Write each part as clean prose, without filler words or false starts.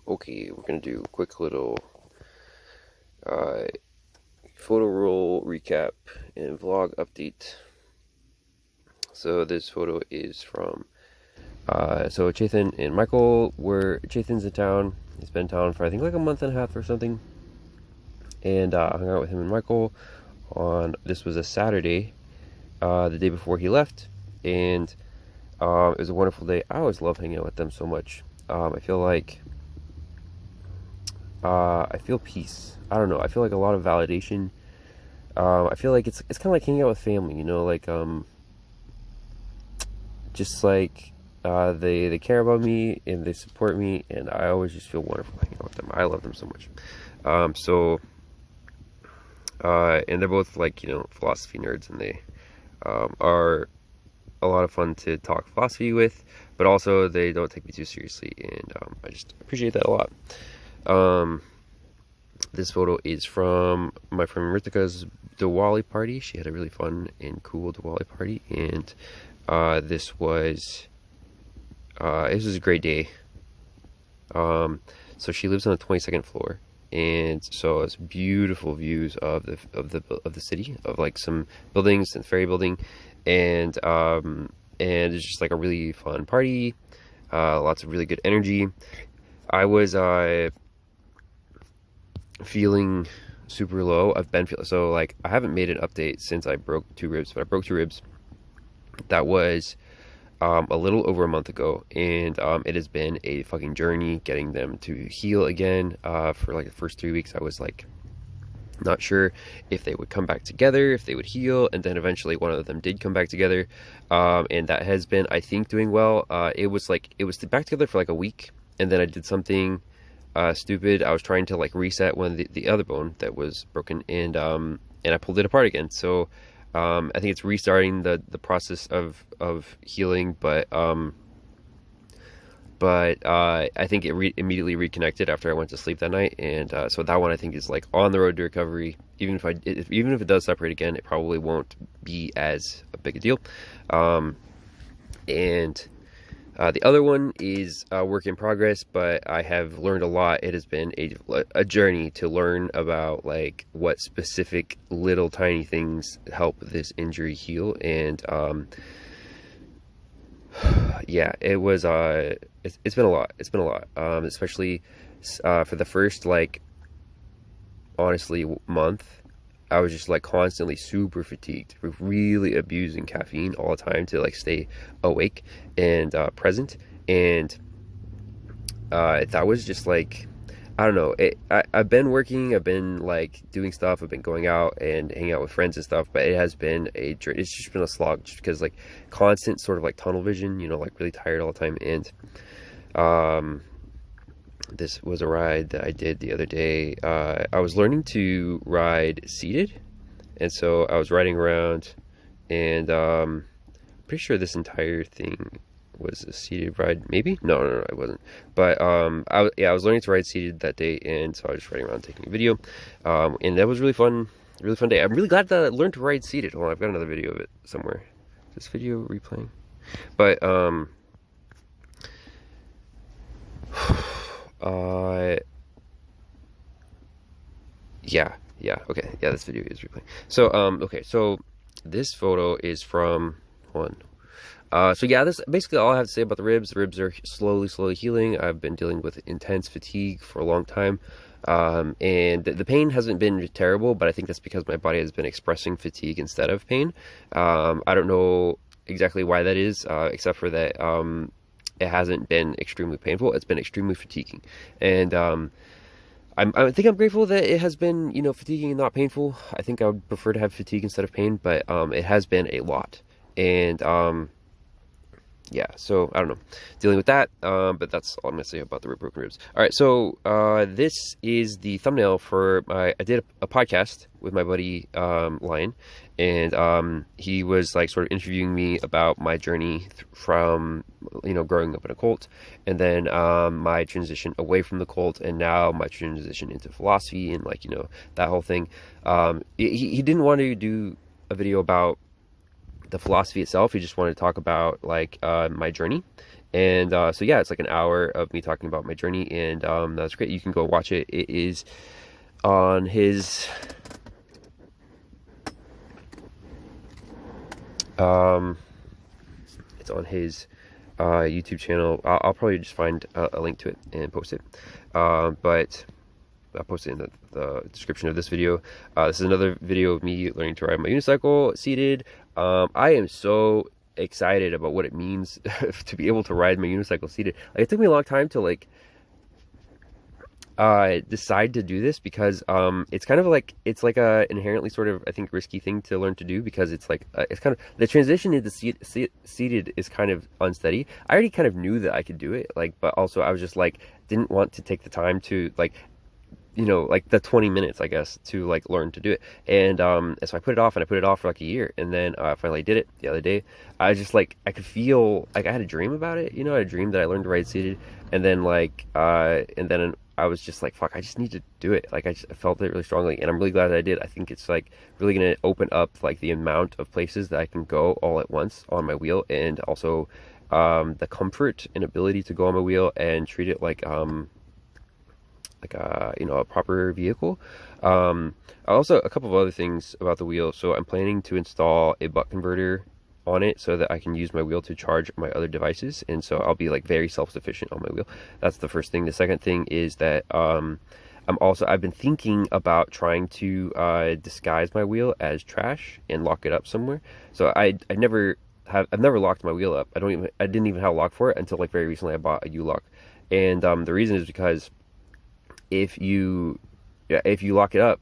Okay, we're gonna do a quick little uh, photo roll recap and vlog update. So this photo is from so Chethan and Michael were Chethan's in town. He's been in town for I think like a month and a half or something, and I hung out with him and Michael on this was a Saturday, the day before he left, and it was a wonderful day. I always love hanging out with them so much. I feel like I feel peace. I don't know. I feel like a lot of validation. I feel like it's kind of like hanging out with family, you know, like just like they care about me and they support me, and I always just feel wonderful hanging out with them. I love them so much. And they're both like philosophy nerds, and they are a lot of fun to talk philosophy with, but also they don't take me too seriously, and I just appreciate that a lot. This photo is from my friend Ritika's Diwali party. She had a really fun and cool Diwali party, and this was a great day. So she lives on the 22nd floor, and so it's beautiful views of the city, of like some buildings and ferry building, and it's just like a really fun party. Lots of really good energy. I was feeling super low. I've been feeling so like I haven't made an update since I broke 2 ribs, but I broke 2 ribs. That was a little over a month ago, and it has been a fucking journey getting them to heal again. For like the first 3 weeks, I was like not sure if they would come back together, if they would heal, and then eventually one of them did come back together, and that has been, I think, doing well. It was back together for like a week, and then I did something stupid. I was trying to like reset one of the other bone that was broken, and I pulled it apart again. So I think it's restarting the process of healing, but I think it immediately reconnected after I went to sleep that night, and so that one I think is like on the road to recovery. Even if it does separate again, it probably won't be as a big a deal. And the other one is a work in progress, but I have learned a lot. It has been a journey to learn about like what specific little tiny things help this injury heal, and yeah, it was it's been a lot. It's been a lot, especially for the first like honestly month. I was just like constantly super fatigued, really abusing caffeine all the time to like stay awake and present, and that was just like, I don't know. I've been working, I've been like doing stuff, I've been going out and hanging out with friends and stuff, but it has been it's just been a slog, just because like constant sort of like tunnel vision, you know, like really tired all the time. And this was a ride that I did the other day. I was learning to ride seated, and so I was riding around, and pretty sure this entire thing was a seated ride. Maybe no, it wasn't. But I was learning to ride seated that day, and so I was just riding around taking a video, and that was really fun day. I'm really glad that I learned to ride seated. Hold on, I've got another video of it somewhere. Is this video replaying? But yeah, okay, yeah, this video is replaying. So okay, so this photo is from one. So yeah, this basically all I have to say about the ribs. The ribs are slowly healing. I've been dealing with intense fatigue for a long time, and the pain hasn't been terrible, but I think that's because my body has been expressing fatigue instead of pain. I don't know exactly why that is, except for that it hasn't been extremely painful. It's been extremely fatiguing, and I think I'm grateful that it has been, you know, fatiguing and not painful. I think I would prefer to have fatigue instead of pain, but it has been a lot, and yeah, so I don't know, dealing with that, but that's all I'm gonna say about the broken ribs. All right, so this is the thumbnail for I did a podcast with my buddy Lion, and he was like sort of interviewing me about my journey from, you know, growing up in a cult, and then my transition away from the cult, and now my transition into philosophy, and like, you know, that whole thing. He didn't want to do a video about the philosophy itself. He just wanted to talk about like my journey, And so yeah, it's like an hour of me talking about my journey, and that's great. You can go watch it. It is on his it's on his YouTube channel. I'll probably just find a link to it and post it. But I'll post it in the description of this video. This is another video of me learning to ride my unicycle seated. I am so excited about what it means to be able to ride my unicycle seated. Like, it took me a long time to like decide to do this, because it's kind of like, it's like a inherently sort of, I think, risky thing to learn to do, because it's like it's kind of, the transition into seated is kind of unsteady. I already kind of knew that I could do it, like, but also I was just like, didn't want to take the time to like, you know, like the 20 minutes, I guess, to like learn to do it. And so I put it off, and I put it off for like a year, and then I finally did it the other day. I just like, I could feel like I had a dream about it, you know. I had a dream that I learned to ride seated, and then like and then I was just like, fuck, I just need to do it. Like, I felt it really strongly, and I'm really glad that I did. I think it's like really gonna open up like the amount of places that I can go all at once on my wheel, and also the comfort and ability to go on my wheel and treat it like you know, a proper vehicle. Also, a couple of other things about the wheel. So I'm planning to install a buck converter on it so that I can use my wheel to charge my other devices, and so I'll be like very self-sufficient on my wheel. That's the first thing. The second thing is that I've been thinking about trying to disguise my wheel as trash and lock it up somewhere. So I've never locked my wheel up. I didn't even have a lock for it until like very recently. I bought a U-lock, and the reason is because if you lock it up,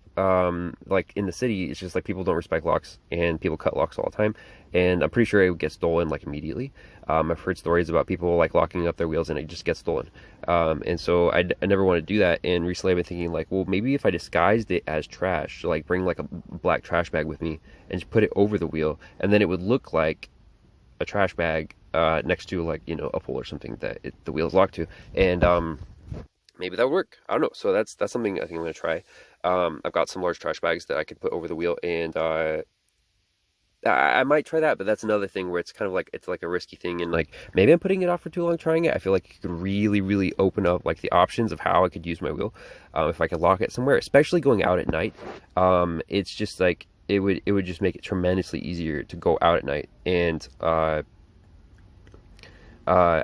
like in the city, it's just like people don't respect locks, and people cut locks all the time, and I'm pretty sure it would get stolen like immediately. I've heard stories about people like locking up their wheels and it just gets stolen. And so I never want to do that. And recently I've been thinking like, well, maybe if I disguised it as trash, so like bring like a black trash bag with me and just put it over the wheel, and then it would look like a trash bag next to, like, you know, a pole or something that the wheel's locked to, and maybe that would work. I don't know. So that's something I think I'm going to try. I've got some large trash bags that I could put over the wheel, and I might try that, but that's another thing where it's kind of like, it's like a risky thing, and like maybe I'm putting it off for too long trying it. I feel like it could really, really open up like the options of how I could use my wheel if I could lock it somewhere, especially going out at night. It's just like, it would just make it tremendously easier to go out at night, and I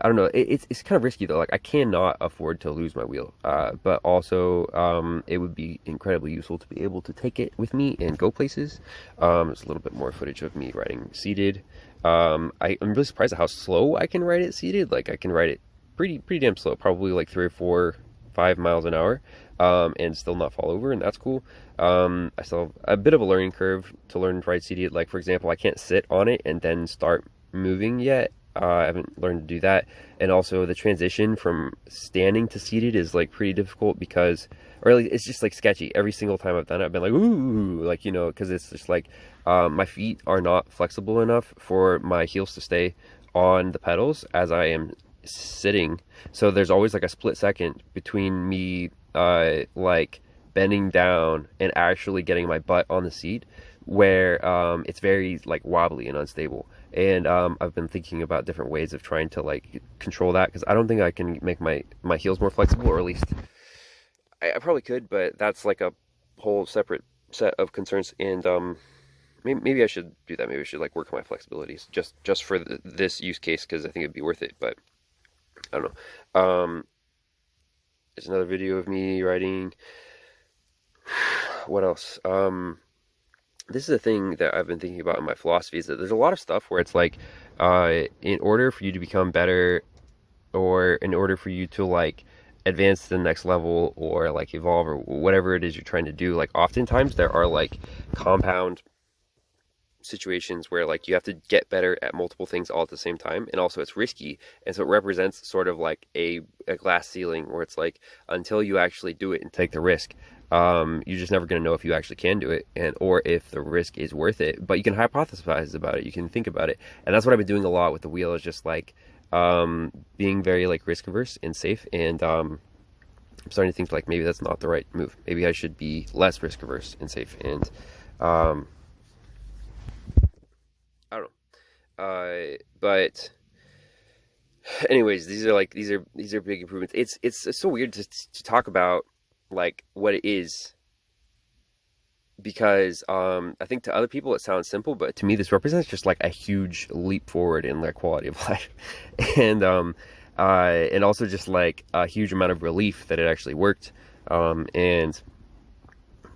don't know. It's kind of risky though. Like, I cannot afford to lose my wheel. But also, it would be incredibly useful to be able to take it with me and go places. There's a little bit more footage of me riding seated. I'm really surprised at how slow I can ride it seated. Like, I can ride it pretty damn slow, probably like 3 or 4, 5 miles an hour, and still not fall over, and that's cool. I still have a bit of a learning curve to learn to ride seated. Like, for example, I can't sit on it and then start moving yet. I haven't learned to do that, and also the transition from standing to seated is like pretty difficult, because, or at least it's just like sketchy. Every single time I've done it, I've been like, ooh, like, you know, because it's just like my feet are not flexible enough for my heels to stay on the pedals as I am sitting. So there's always like a split second between me like bending down and actually getting my butt on the seat, where it's very like wobbly and unstable. And I've been thinking about different ways of trying to like control that, because I don't think I can make my heels more flexible, or at least I probably could, but that's like a whole separate set of concerns. And maybe I should do that. Maybe I should like work on my flexibilities just for this use case, because I think it'd be worth it. But I don't know. There's another video of me riding. What else? This is a thing that I've been thinking about in my philosophy, is that there's a lot of stuff where it's like, in order for you to become better, or in order for you to like advance to the next level, or like evolve, or whatever it is you're trying to do, like oftentimes there are like compound situations where like you have to get better at multiple things all at the same time, and also it's risky, and so it represents sort of like a glass ceiling, where it's like, until you actually do it and take the risk, you're just never going to know if you actually can do it, and or if the risk is worth it. But you can hypothesize about it, you can think about it, and that's what I've been doing a lot with the wheel, is just like being very like risk averse and safe. And I'm starting to think like, maybe that's not the right move. Maybe I should be less risk averse and safe. And I don't know, but Anyways, these are big improvements. It's so weird to talk about like what it is because I think to other people it sounds simple, but to me this represents just like a huge leap forward in their quality of life, and and also just like a huge amount of relief that it actually worked. And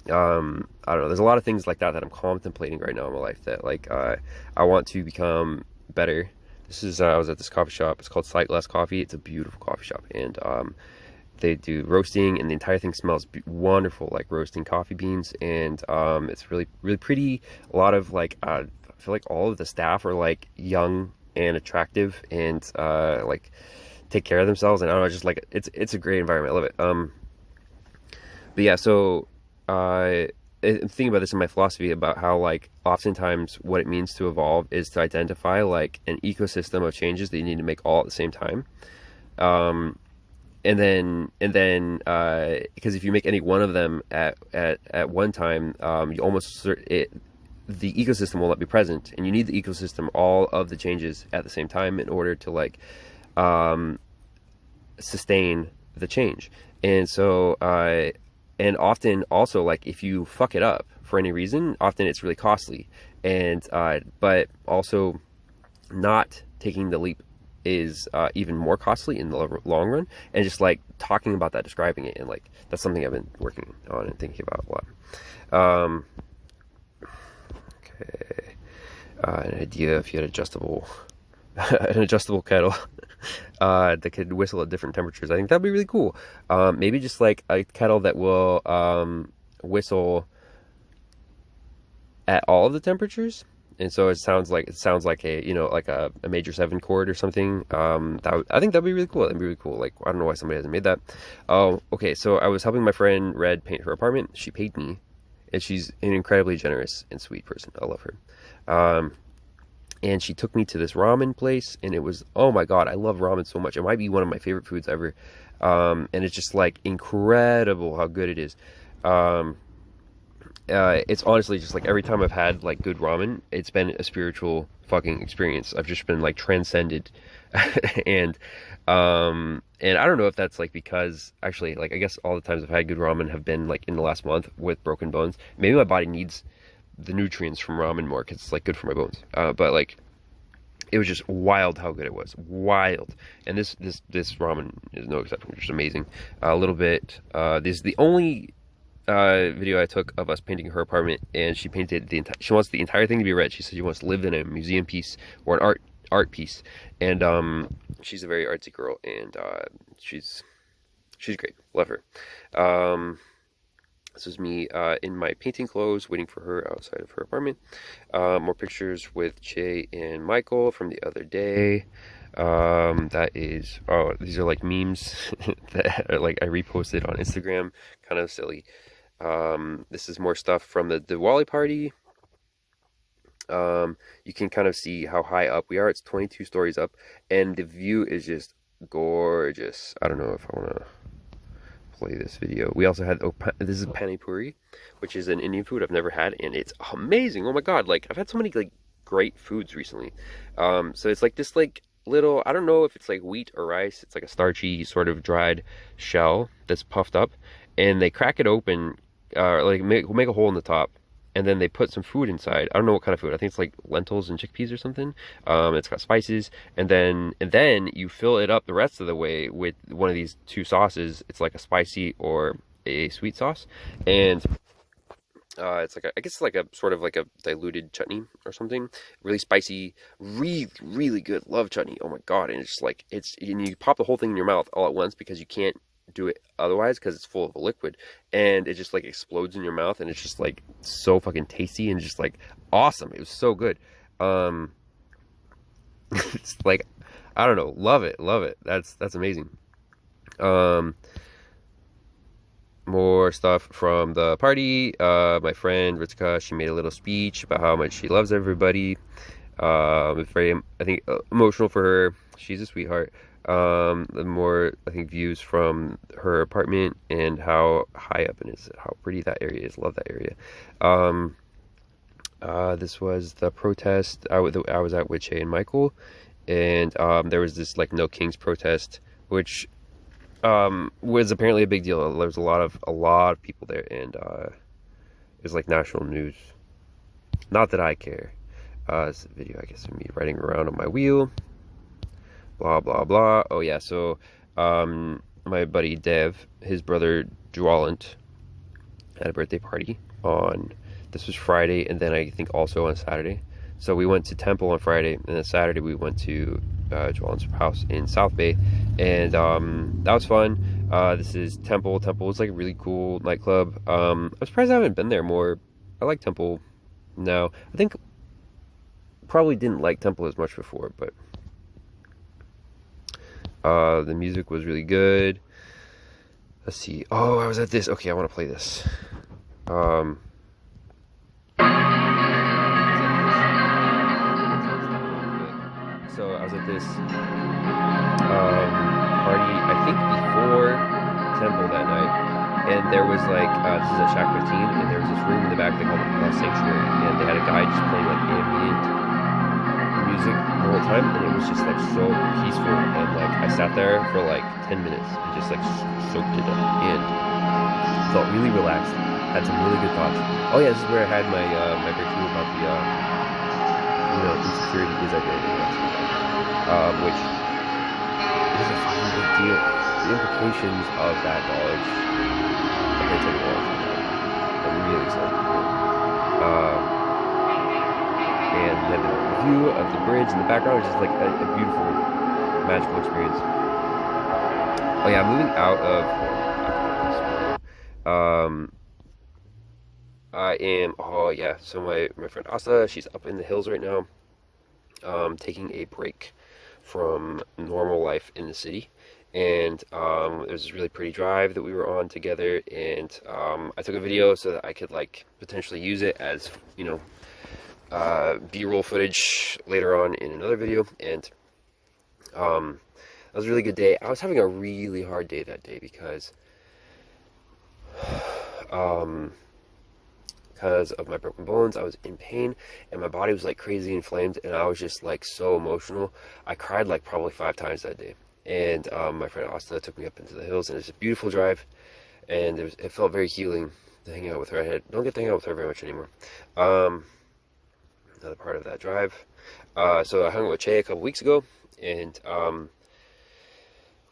I don't know. There's a lot of things like that I'm contemplating right now in my life that like I want to become better. This is I was at this coffee shop. It's called Sightless Coffee. It's a beautiful coffee shop, and they do roasting, and the entire thing smells wonderful, like roasting coffee beans, and it's really really pretty. A lot of like I feel like all of the staff are like young and attractive, and like take care of themselves, and I don't know, just like it's a great environment. I love it. But yeah, so I'm thinking about this in my philosophy about how like oftentimes what it means to evolve is to identify like an ecosystem of changes that you need to make all at the same time. Um, and then because if you make any one of them at one time, you almost the ecosystem will not be present, and you need the ecosystem all of the changes at the same time in order to like um, sustain the change. And so and often also like if you fuck it up for any reason, often it's really costly, and but also not taking the leap is even more costly in the long run. And just like talking about that, describing it, and like that's something I've been working on and thinking about a lot. Okay, an idea if you had adjustable an adjustable kettle that could whistle at different temperatures. I think that'd be really cool. Maybe just like a kettle that will whistle at all of the temperatures, and so it sounds like a like a major 7 chord or something. I think that'd be really cool. That'd be really cool. Like I don't know why somebody hasn't made that. Oh, okay. So I was helping my friend Red paint her apartment. She paid me, and she's an incredibly generous and sweet person. I love her. And she took me to this ramen place, and it was, oh my god, I love ramen so much. It might be one of my favorite foods ever. And it's just like incredible how good it is. It's honestly just like every time I've had like good ramen, it's been a spiritual fucking experience. I've just been like transcended. and and I don't know if that's like because actually like I guess all the times I've had good ramen have been like in the last month with broken bones. Maybe my body needs the nutrients from ramen more because it's like good for my bones. But like it was just wild how good it was. Wild. And this ramen is no exception. Just amazing. A little bit. This is the only video I took of us painting her apartment, and she painted she wants the entire thing to be red. She said she wants to live in a museum piece or an art piece. And she's a very artsy girl, and she's great. Love her. This was me in my painting clothes, waiting for her outside of her apartment. More pictures with Jay and Michael from the other day. That is, oh, these are like memes that are like I reposted on Instagram. Kind of silly. This is more stuff from the Diwali party. You can kind of see how high up we are. It's 22 stories up, and the view is just gorgeous. I don't know if I want to play this video. We also had, oh, this is pani puri, which is an Indian food I've never had, and it's amazing. Oh my god, like I've had so many like great foods recently. So it's like this like little, I don't know if it's like wheat or rice. It's like a starchy sort of dried shell that's puffed up, and they crack it open, like make a hole in the top, and then they put some food inside. I don't know what kind of food. I think it's like lentils and chickpeas or something. It's got spices, and then you fill it up the rest of the way with one of these two sauces. It's like a spicy or a sweet sauce, and it's like I guess like a sort of like a diluted chutney or something. Really spicy, really really good. Love chutney. Oh my god! And it's just like and you pop the whole thing in your mouth all at once because you can't do it otherwise because it's full of a liquid, and it just like explodes in your mouth, and it's just like so fucking tasty and just like awesome. It was so good. It's like I don't know, love it. That's amazing. More stuff from the party. My friend Ritzka, she made a little speech about how much she loves everybody. It's very, I think, emotional for her. She's a sweetheart. The more, I think, views from her apartment and how high up it is, how pretty that area is. Love that area. This was the protest I was at with Shay and Michael, and there was this like No Kings protest, which was apparently a big deal. There was a lot of people there, and it was like national news. Not that I care. This video, I guess, of me riding around on my wheel. Blah blah blah. Oh yeah, so my buddy Dev, his brother Jualant, had a birthday party on, this was Friday, and then I think also on Saturday. So we went to Temple on Friday, and then Saturday we went to Jualant's house in South Bay, and that was fun. This is Temple. Temple is like a really cool nightclub. I'm surprised I haven't been there more. I like Temple now. I think probably didn't like Temple as much before, but the music was really good. Let's see. Oh, I was at this. Okay, I want to play this. So I was at this party, I think before Temple that night, and there was like, this is at Shack 15, and there was this room in the back they called the Sanctuary, and they had a guy just playing like ambient music the whole time, and it was just like so peaceful, and like I sat there for like 10 minutes and just like soaked it up, and felt really relaxed, had some really good thoughts. Oh yeah, this is where I had my my breakthrough about the insecurity is identity, which is a fucking big deal. The implications of that knowledge are going to take a long time. I'm really excited. And then the view of the bridge in the background is just like a beautiful, magical experience. Oh yeah, moving out of I am, oh yeah, so my friend Asta, she's up in the hills right now, taking a break from normal life in the city, and there was this really pretty drive that we were on together, and I took a video so that I could like potentially use it as, B-roll footage later on in another video, and that was a really good day. I was having a really hard day that day because of my broken bones. I was in pain, and my body was like crazy inflamed, and I was just like so emotional. I cried like probably 5 times that day, and my friend Asta took me up into the hills, and it's a beautiful drive, and it felt very healing to hang out with her. I don't get to hang out with her very much anymore. Another part of that drive. So I hung out with Che a couple weeks ago, and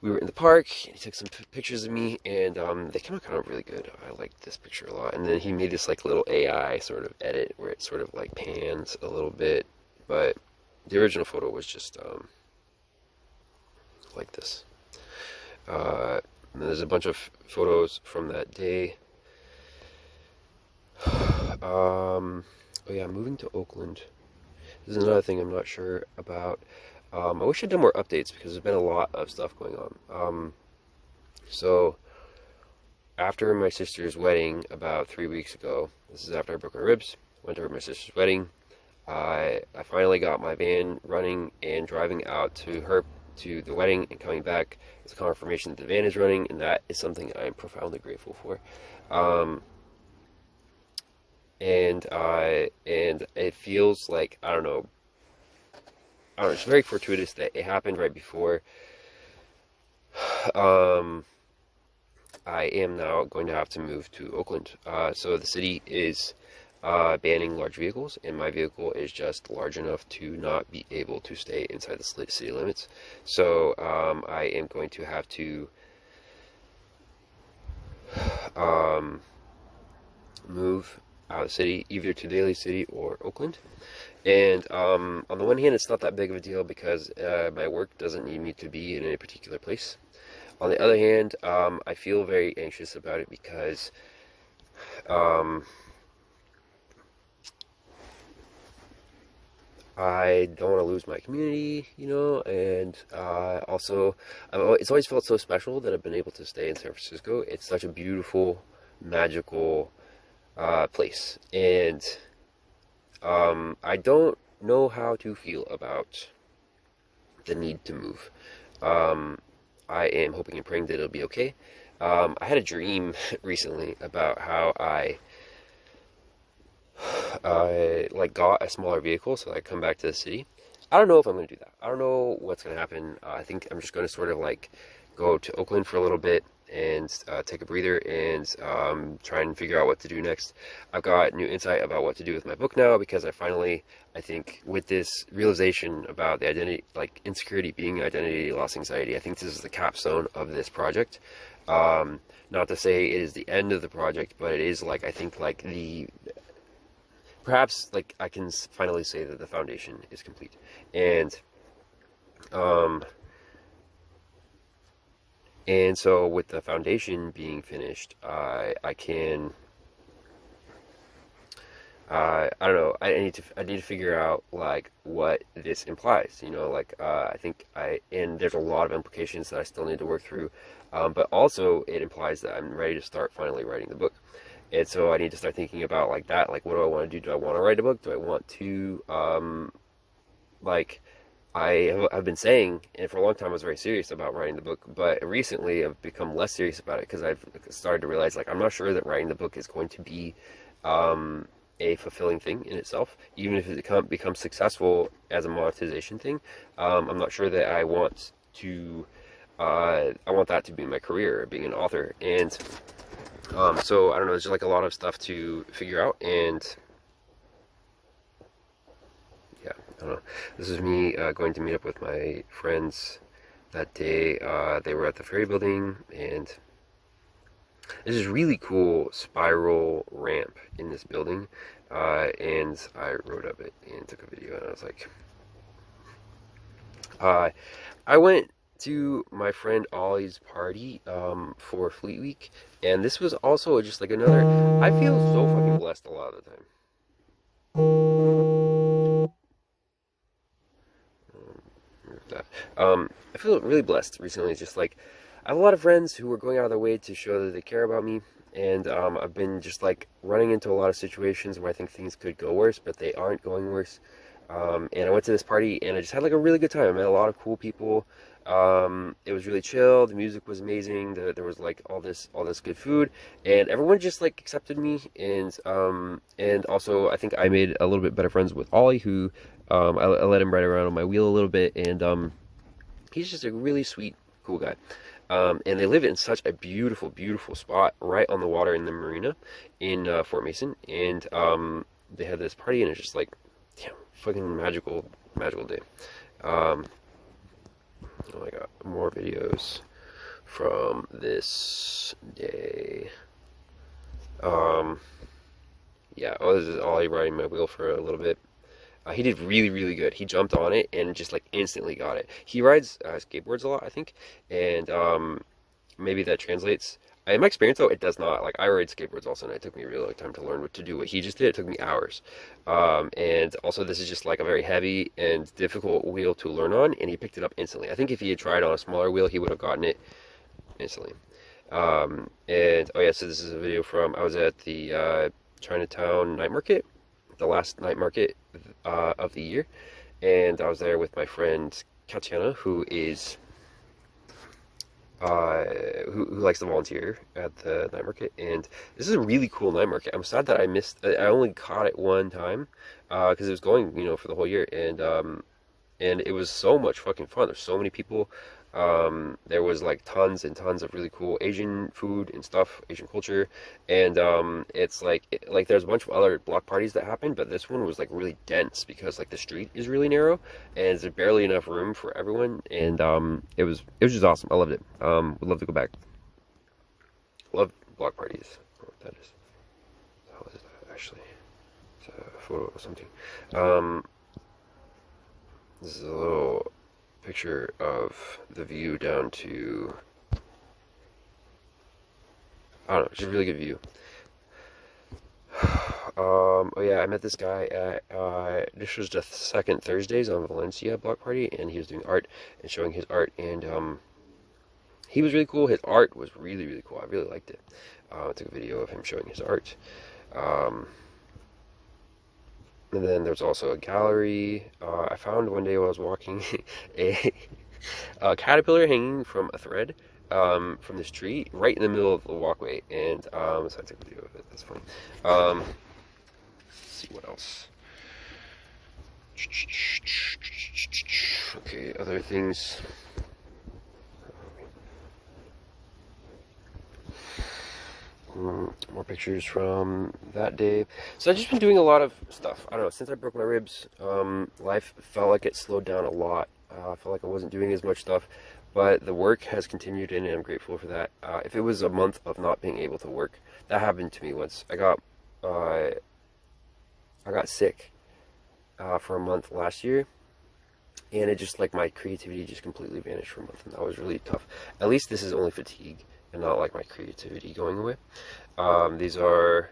we were in the park, and he took some pictures of me, and they came out kind of really good. I liked this picture a lot. And then he made this like little AI sort of edit where it sort of like pans a little bit, but the original photo was just like this. And there's a bunch of photos from that day. Oh yeah, moving to Oakland. This is another thing I'm not sure about. I wish I'd done more updates because there's been a lot of stuff going on. So after my sister's wedding about 3 weeks ago, this is after I broke my ribs, went to my sister's wedding, I finally got my van running and driving out to the wedding and coming back. It's a confirmation that the van is running, and that is something I'm profoundly grateful for. And it feels like, I don't know, it's very fortuitous that it happened right before I am now going to have to move to Oakland. So the city is banning large vehicles, and my vehicle is just large enough to not be able to stay inside the city limits. So I am going to have to move out of the city, either to Daly City or Oakland. And on the one hand, it's not that big of a deal because my work doesn't need me to be in a particular place. On the other hand, I feel very anxious about it because I don't want to lose my community, and also, it's always felt so special that I've been able to stay in San Francisco. It's such a beautiful, magical place, and I don't know how to feel about the need to move. I am hoping and praying that it'll be okay. I had a dream recently about how I like got a smaller vehicle so I come back to the city, I don't know if I'm going to do that. I don't know what's going to happen. I think I'm just going to sort of like go to Oakland for a little bit and take a breather and try and figure out what to do next. I've got new insight about what to do with my book now because I finally, I think, with this realization about the identity, like insecurity being identity loss anxiety, I think this is the capstone of this project. Not to say it is the end of the project, but it is like, I think, like the perhaps like I can finally say that the foundation is complete. And um and so with the foundation being finished, I can I don't know, I need to figure out like what this implies, you know, like I think I and there's a lot of implications that I still need to work through. But also it implies that I'm ready to start finally writing the book. And so I need to start thinking about like that, like what do I want to do? Do I want to write a book? Do I want to like I've been saying, and for a long time I was very serious about writing the book, but recently I've become less serious about it because I've started to realize like I'm not sure that writing the book is going to be a fulfilling thing in itself, even if it becomes successful as a monetization thing. I'm not sure that I want to I want that to be my career, being an author. And so I don't know, there's just like a lot of stuff to figure out, and yeah, I don't know. This is me going to meet up with my friends that day. They were at the ferry building, and there's this really cool spiral ramp in this building, and I rode up it and took a video, and I was like, I went to my friend Ollie's party for Fleet Week, and this was also just like another. I feel so fucking blessed a lot of the time. That. I feel really blessed recently. It's just like I have a lot of friends who are going out of their way to show that they care about me, and I've been just like running into a lot of situations where I think things could go worse, but they aren't going worse. And I went to this party and I just had like a really good time. I met a lot of cool people. It was really chill. The music was amazing. There was like all this good food, and everyone just like accepted me. And also I think I made a little bit better friends with Ollie, who I let him ride around on my wheel a little bit, and he's just a really sweet, cool guy. And they live in such a beautiful, beautiful spot right on the water in the marina in Fort Mason. And they had this party, and it's just like, damn, fucking magical, magical day. Oh, I got more videos from this day. Yeah, this is Ollie riding my wheel for a little bit. He did really, really good. He jumped on it and just like instantly got it. He rides skateboards a lot, I think, and maybe that translates. In my experience, though, it does not. Like, I ride skateboards also, and it took me a really long time to learn what to do. What he just did, it took me hours. And also, this is just like a very heavy and difficult wheel to learn on, and he picked it up instantly. I think if he had tried on a smaller wheel, he would have gotten it instantly. And oh yeah, so this is a video from, I was at the Chinatown night market, the last night market of the year, and I was there with my friend Katiana, who is who likes to volunteer at the night market. And this is a really cool night market. I'm sad that I only caught it one time because it was going, you know, for the whole year, and it was so much fucking fun. There's so many people. There was like tons and tons of really cool Asian food and stuff, Asian culture, and it's like there's a bunch of other block parties that happen, but this one was like really dense because like the street is really narrow and there's barely enough room for everyone, and it was just awesome. I loved it. Would love to go back. Love block parties. I don't know what that is. How is that actually? It's a photo or something. This is a little picture of the view down to, I don't know, just a really good view. Oh yeah, I met this guy at, this was the second Thursdays on Valencia block party, and he was doing art and showing his art, and he was really cool. His art was really, really cool. I really liked it. I took a video of him showing his art. And then there's also a gallery. I found one day while I was walking a caterpillar hanging from a thread from this tree right in the middle of the walkway, and so I took a video of it. That's funny. Let's see what else. Okay, other things. More pictures from that day. So I've just been doing a lot of stuff. I don't know, since I broke my ribs, life felt like it slowed down a lot. I felt like I wasn't doing as much stuff, but the work has continued and I'm grateful for that. If it was a month of not being able to work, that happened to me once. I got sick for a month last year, and it just like my creativity just completely vanished for a month, and that was really tough. At least this is only fatigue and not like my creativity going away. These are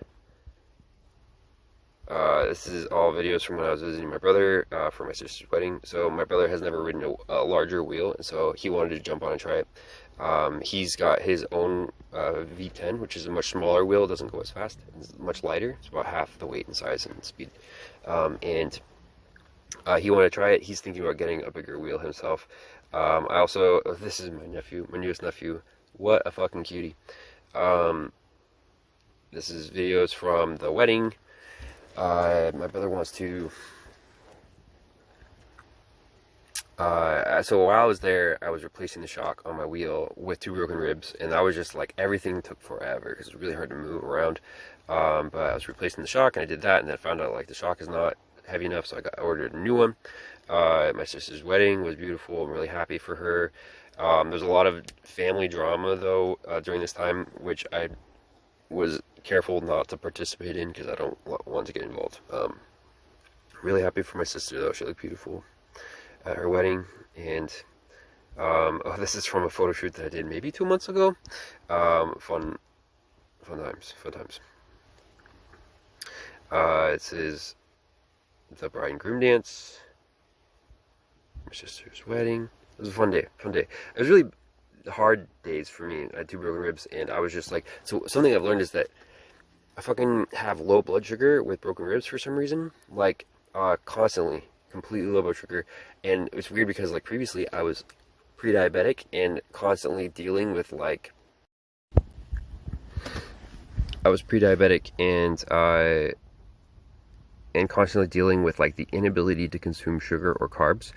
this is all videos from when I was visiting my brother for my sister's wedding. So my brother has never ridden a larger wheel, and so he wanted to jump on and try it. He's got his own V10, which is a much smaller wheel, doesn't go as fast, it's much lighter, it's about half the weight and size and speed. And he wanted to try it. He's thinking about getting a bigger wheel himself. This is my nephew, my newest nephew. What a fucking cutie. This is videos from the wedding. My brother wants to... so while I was there, I was replacing the shock on my wheel with 2 broken ribs, and that was just like, everything took forever because it was really hard to move around. But I was replacing the shock, and I did that, and then I found out like the shock is not heavy enough, so I ordered a new one. My sister's wedding was beautiful. I'm really happy for her. There's a lot of family drama though during this time, which I was careful not to participate in because I don't want to get involved. Really happy for my sister though. She looked beautiful at her wedding. And oh, this is from a photo shoot that I did maybe 2 months ago. Fun times. This is the bride and groom dance, my sister's wedding. It was a fun day. It was really hard days for me. I had 2 broken ribs, and I was just like, so something I've learned is that I fucking have low blood sugar with broken ribs for some reason, like constantly, completely low blood sugar. And it's weird because like previously I was pre-diabetic and constantly dealing with like, I was pre-diabetic and constantly dealing with like the inability to consume sugar or carbs.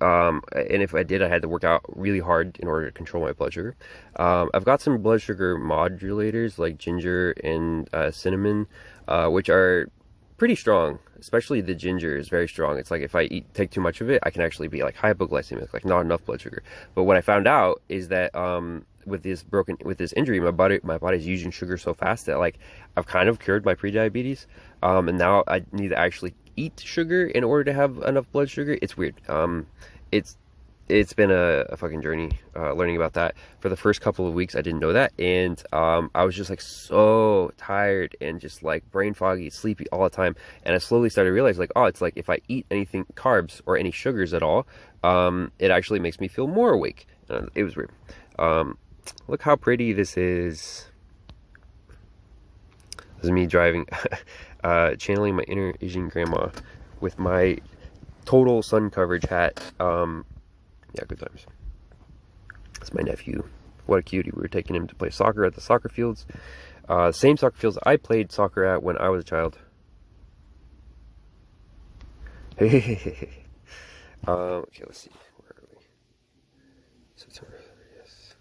And if I did, I had to work out really hard in order to control my blood sugar. I've got some blood sugar modulators like ginger and cinnamon, which are pretty strong. Especially the ginger is very strong. It's like if I take too much of it, I can actually be like hypoglycemic, like not enough blood sugar. But what I found out is that with this injury, my body's using sugar so fast that like I've kind of cured my prediabetes, and now I need to actually eat sugar in order to have enough blood sugar. It's weird. It's been a fucking journey learning about that. For the first couple of weeks I didn't know that, and I was just like so tired and just like brain foggy, sleepy all the time. And I slowly started to realize like, oh, it's like if I eat anything carbs or any sugars at all, it actually makes me feel more awake. It was weird. Look how pretty this is. This is me driving, channeling my inner Asian grandma with my total sun coverage hat. Yeah, good times. That's my nephew. What a cutie. We were taking him to play soccer at the soccer fields. Same soccer fields I played soccer at when I was a child. Okay, let's see. Where are we? September, yes.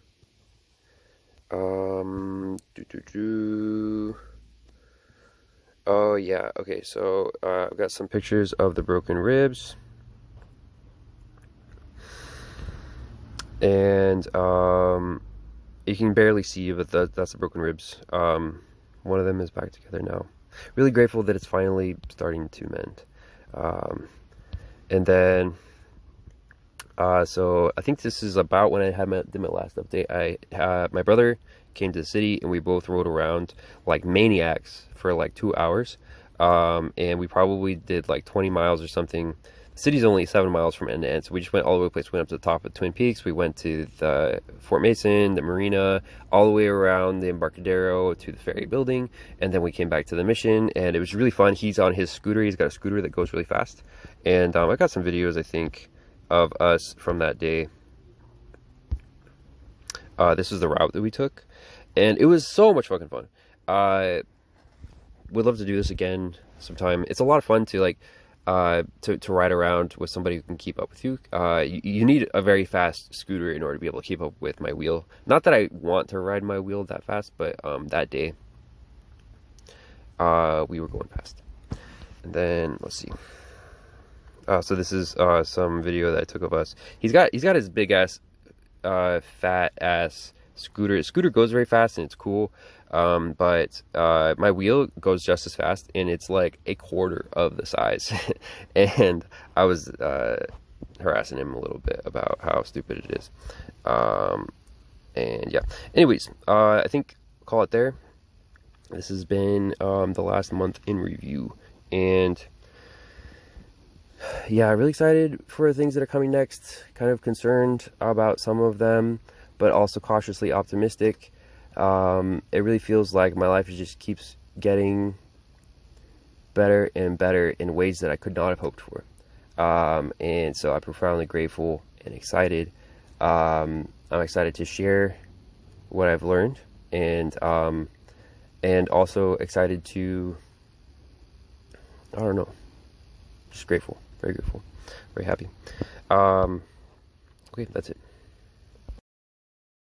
Oh, yeah. Okay, so I've got some pictures of the broken ribs. And you can barely see, but that's the broken ribs. One of them is back together now. Really grateful that it's finally starting to mend. And then so I think this is about when I did my last update. My brother came to the city and we both rode around like maniacs for like 2 hours. And we probably did like 20 miles or something. The city's only 7 miles from end to end, so we just went all over the place. We went up to the top of Twin Peaks. We went to the Fort Mason, the marina, all the way around the Embarcadero to the ferry building, and then we came back to the mission, and it was really fun. He's on his scooter. He's got a scooter that goes really fast, and I got some videos, I think, of us from that day. This is the route that we took, and it was so much fucking fun. Would love to do this again sometime. It's a lot of fun to like to ride around with somebody who can keep up with you. You need a very fast scooter in order to be able to keep up with my wheel. Not that I want to ride my wheel that fast, but that day we were going fast. And then let's see. So this is some video that I took of us. He's got his big ass, fat ass scooter. His scooter goes very fast and it's cool. But my wheel goes just as fast, and it's like a quarter of the size. And I was harassing him a little bit about how stupid it is. And yeah. Anyways, I think I'll call it there. This has been the last month in review, and yeah, really excited for the things that are coming next. Kind of concerned about some of them, but also cautiously optimistic. It really feels like my life just keeps getting better and better in ways that I could not have hoped for. And so I'm profoundly grateful and excited. I'm excited to share what I've learned, and also excited to, I don't know, just grateful, very grateful, very happy. Okay, that's it.